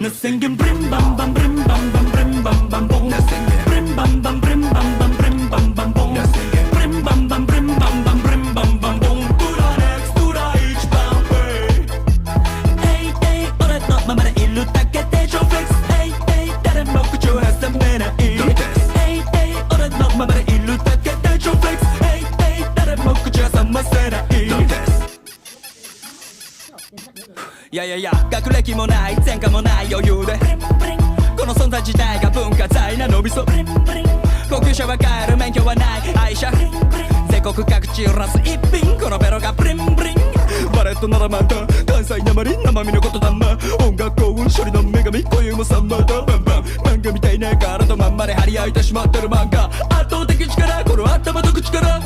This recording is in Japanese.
Nothing can brim bam bam brim bam bam brim bam bam boom. Brim bam bam brim bam bam brim bam bam boom. Brim bam bam brim bam bam brim bam bam boom. Tura next tura each bam way. Hey hey 俺のままでいるだけで超フレックス。Hey hey 誰も口を挟めない。Hey hey 俺のままでいるだけで超フレックス。Hey hey 誰も口を挟ませない。いやいやいや学歴もない前科もない余裕でこの存在自体が文化財なのびそ高級車は買える免許はない愛車全国各地揺らす一品このベロがブリンブリンバレットならまた関西なまり生身のことだま音楽幸運処理の女神恋もサンマだバンバン漫画みたいな体まんまで張り合いてしまってる漫画圧倒的力この頭と口から